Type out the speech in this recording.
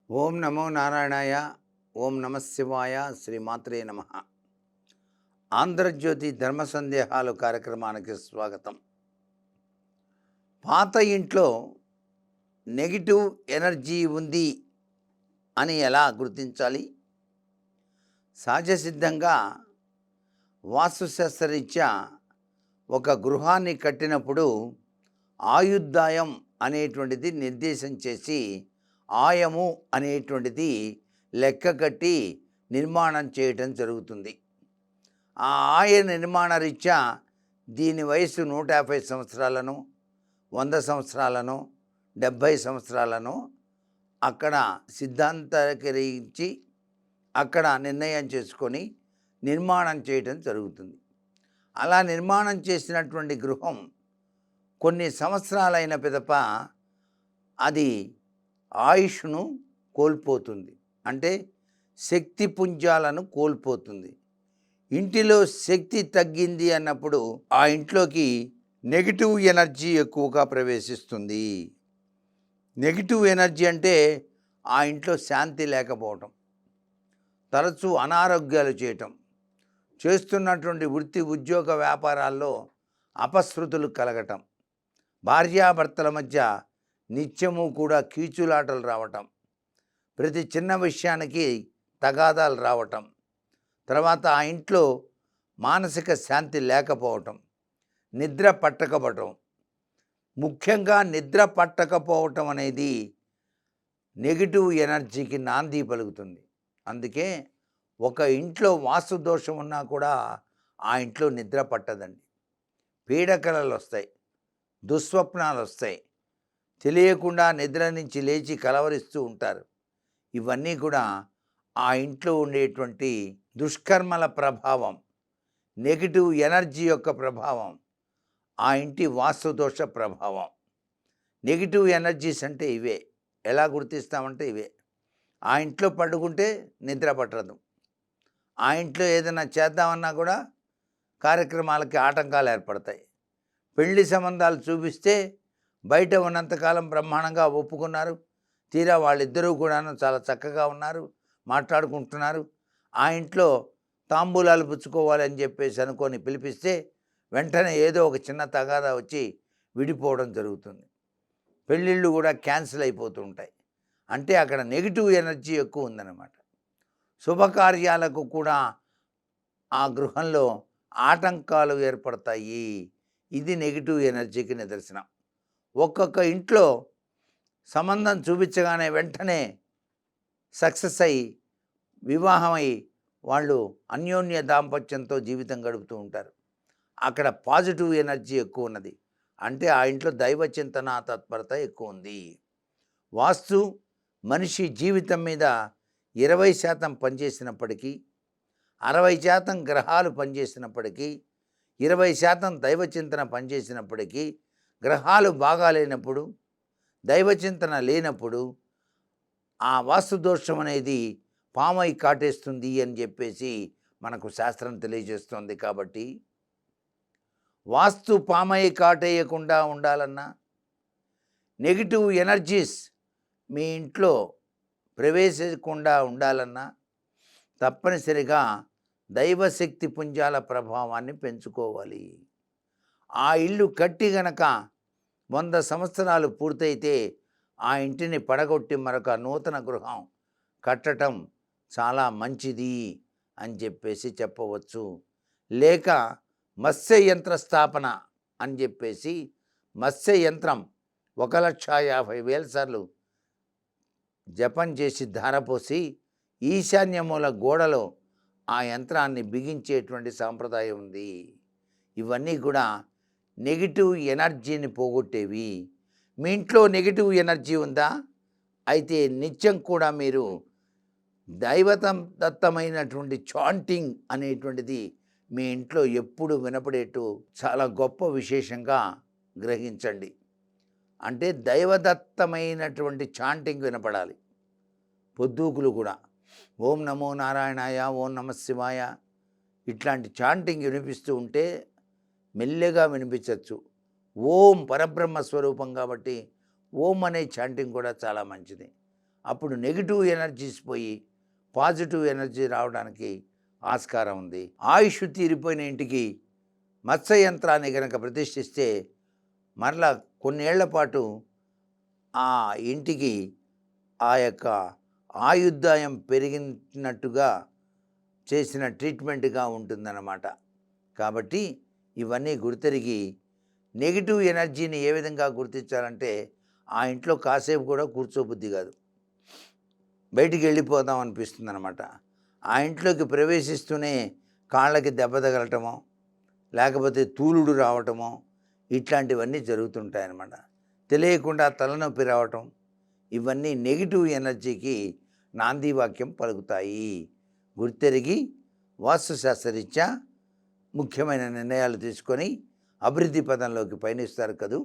ఓం నమో నారాయణాయ. ఓం నమ శివాయ. శ్రీమాత్రే నమ. ఆంధ్రజ్యోతి ధర్మ సందేహాలు కార్యక్రమానికి స్వాగతం. పాత ఇంట్లో నెగిటివ్ ఎనర్జీ ఉంది అని ఎలా గుర్తించాలి? సహజసిద్ధంగా వాస్తుశాస్త్రరీత్యా ఒక గృహాన్ని కట్టినప్పుడు ఆయుర్దాయం అనేటువంటిది నిర్దేశం చేసి ఆయము అనేటువంటిది లెక్క కట్టి నిర్మాణం చేయటం జరుగుతుంది. ఆ ఆయ నిర్మాణ రీత్యా దీని వయసు 150 సంవత్సరాలను, 100 సంవత్సరాలను, 70 సంవత్సరాలను అక్కడ సిద్ధాంతీకరించి అక్కడ నిర్ణయం చేసుకొని నిర్మాణం చేయటం జరుగుతుంది. అలా నిర్మాణం చేసినటువంటి గృహం కొన్ని సంవత్సరాలైన పిదప అది ఆయుష్ను కోల్పోతుంది. అంటే శక్తి పుంజాలను కోల్పోతుంది. ఇంటిలో శక్తి తగ్గింది అన్నప్పుడు ఆ ఇంట్లోకి నెగిటివ్ ఎనర్జీ ఎక్కువగా ప్రవేశిస్తుంది. నెగిటివ్ ఎనర్జీ అంటే ఆ ఇంట్లో శాంతి లేకపోవటం, తరచూ అనారోగ్యాలు చేయటం, చేస్తున్నటువంటి వృత్తి ఉద్యోగ వ్యాపారాల్లో అపశృతులు కలగటం, భార్యాభర్తల మధ్య నిత్యము కూడా కీచులాటలు రావటం, ప్రతి చిన్న విషయానికి తగాదాలు రావటం, తర్వాత ఆ ఇంట్లో మానసిక శాంతి లేకపోవటం, నిద్ర పట్టకపోవటం. ముఖ్యంగా నిద్ర పట్టకపోవటం అనేది నెగిటివ్ ఎనర్జీకి నాంది పలుకుతుంది. అందుకే ఒక ఇంట్లో వాస్తు దోషం ఉన్నా కూడా ఆ ఇంట్లో నిద్ర పట్టదండి. పీడకలలు వస్తాయి, దుస్వప్నాలు వస్తాయి, తెలియకుండా నిద్ర నుంచి లేచి కలవరిస్తూ ఉంటారు. ఇవన్నీ కూడా ఆ ఇంట్లో ఉండేటువంటి దుష్కర్మల ప్రభావం, నెగిటివ్ ఎనర్జీ యొక్క ప్రభావం, ఆ ఇంటి వాస్తుదోష ప్రభావం. నెగిటివ్ ఎనర్జీస్ అంటే ఇవే. ఎలా గుర్తిస్తామంటే ఇవే. ఆ ఇంట్లో పడుకుంటే నిద్ర పట్టదు. ఆ ఇంట్లో ఏదైనా చేద్దామన్నా కూడా కార్యక్రమాలకి ఆటంకాలు ఏర్పడతాయి. పెళ్లి సంబంధాలు చూపిస్తే బయట ఉన్నంతకాలం బ్రహ్మాండంగా ఒప్పుకున్నారు, తీరా వాళ్ళిద్దరూ కూడాను చాలా చక్కగా ఉన్నారు, మాట్లాడుకుంటున్నారు. ఆ ఇంట్లో తాంబూలాలు పుచ్చుకోవాలని చెప్పేసి అనుకొని పిలిపిస్తే వెంటనే ఏదో ఒక చిన్న తగాదా వచ్చి విడిపోవడం జరుగుతుంది. పెళ్ళిళ్ళు కూడా క్యాన్సిల్ అయిపోతూ ఉంటాయి. అంటే అక్కడ నెగిటివ్ ఎనర్జీ ఎక్కువ ఉందన్నమాట. శుభకార్యాలకు కూడా ఆ గృహంలో ఆటంకాలు ఏర్పడతాయి. ఇది నెగిటివ్ ఎనర్జీకి నిదర్శనం. ఒక్కొక్క ఇంట్లో సంబంధం చూపించగానే వెంటనే సక్సెస్ అయ్యి వివాహమై వాళ్ళు అన్యోన్య దాంపత్యంతో జీవితం గడుపుతూ ఉంటారు. అక్కడ పాజిటివ్ ఎనర్జీ ఎక్కువ ఉన్నది. అంటే ఆ ఇంట్లో దైవ చింతన తత్పరత ఎక్కువ ఉంది. వాస్తు మనిషి జీవితం మీద 20% పనిచేసినప్పటికీ, 60% గ్రహాలు పనిచేసినప్పటికీ, 20% దైవ చింతన పనిచేసినప్పటికీ, గ్రహాలు బాగాలేనప్పుడు, దైవచింతన లేనప్పుడు ఆ వాస్తు దోషం అనేది పామై కాటేస్తుంది అని చెప్పేసి మనకు శాస్త్రం తెలియజేస్తుంది. కాబట్టి వాస్తు పామై కాటేయకుండా ఉండాలన్నా, నెగిటివ్ ఎనర్జీస్ మీ ఇంట్లో ప్రవేశించకుండా ఉండాలన్నా తప్పనిసరిగా దైవశక్తి పుంజాల ప్రభావాన్ని పెంచుకోవాలి. ఆ ఇల్లు కట్టి గనక 100 సంవత్సరాలు పూర్తయితే ఆ ఇంటిని పడగొట్టి మరొక నూతన గృహం కట్టడం చాలా మంచిది అని చెప్పేసి చెప్పవచ్చు. లేక మత్స్య యంత్ర స్థాపన అని చెప్పేసి మత్స్య యంత్రం 1,50,000 సార్లు జపం చేసి ధారపోసి ఈశాన్య మూల గోడలో ఆ యంత్రాన్ని బిగించేటువంటి సాంప్రదాయం ఉంది. ఇవన్నీ కూడా నెగిటివ్ ఎనర్జీని పోగొట్టేవి. మీ ఇంట్లో నెగిటివ్ ఎనర్జీ ఉందా? అయితే నిత్యం కూడా మీరు దత్తమైనటువంటి చాంటింగ్ అనేటువంటిది మీ ఇంట్లో ఎప్పుడు వినపడేట్టు చాలా గొప్ప విశేషంగా గ్రహించండి. అంటే దైవదత్తమైనటువంటి చాంటింగ్ వినపడాలి. పొద్దూకులు కూడా ఓం నమో నారాయణాయ, ఓం నమ శివాయ ఇట్లాంటి చాంటింగ్ వినిపిస్తూ ఉంటే మెల్లగా వినిపించవచ్చు. ఓం పరబ్రహ్మ స్వరూపం కాబట్టి ఓం అనే చాంటింగ్ కూడా చాలా మంచిది. అప్పుడు నెగిటివ్ ఎనర్జీస్ పోయి పాజిటివ్ ఎనర్జీ రావడానికి ఆస్కారం ఉంది. ఆయుష్ తీరిపోయిన ఇంటికి మత్స్య యంత్రాన్ని కనుక ప్రతిష్ఠిస్తే మరలా కొన్నేళ్ల పాటు ఆ ఇంటికి ఆ యొక్క ఆయుర్దాయం పెరిగినట్టుగా చేసిన ట్రీట్మెంట్గా ఉంటుందన్నమాట. కాబట్టి ఇవన్నీ గుర్తెరిగి నెగిటివ్ ఎనర్జీని ఏ విధంగా గుర్తించాలంటే ఆ ఇంట్లో కాసేపు కూడా కూర్చోబుద్ధి కాదు, బయటికి వెళ్ళిపోదాం అనిపిస్తుంది అనమాట. ఆ ఇంట్లోకి ప్రవేశిస్తూనే కాళ్ళకి దెబ్బ తగలటమో లేకపోతే తూలుడు రావటమో ఇట్లాంటివన్నీ జరుగుతుంటాయన్నమాట. తెలియకుండా తలనొప్పి రావటం ఇవన్నీ నెగిటివ్ ఎనర్జీకి నాంది వాక్యం పలుకుతాయి. గుర్తెరిగి వాస్తుశాస్త్రరీత్యా ముఖ్యమైన నిర్ణయాలు తీసుకొని అభివృద్ధి పదంలోకి పయనిస్తారు కదూ.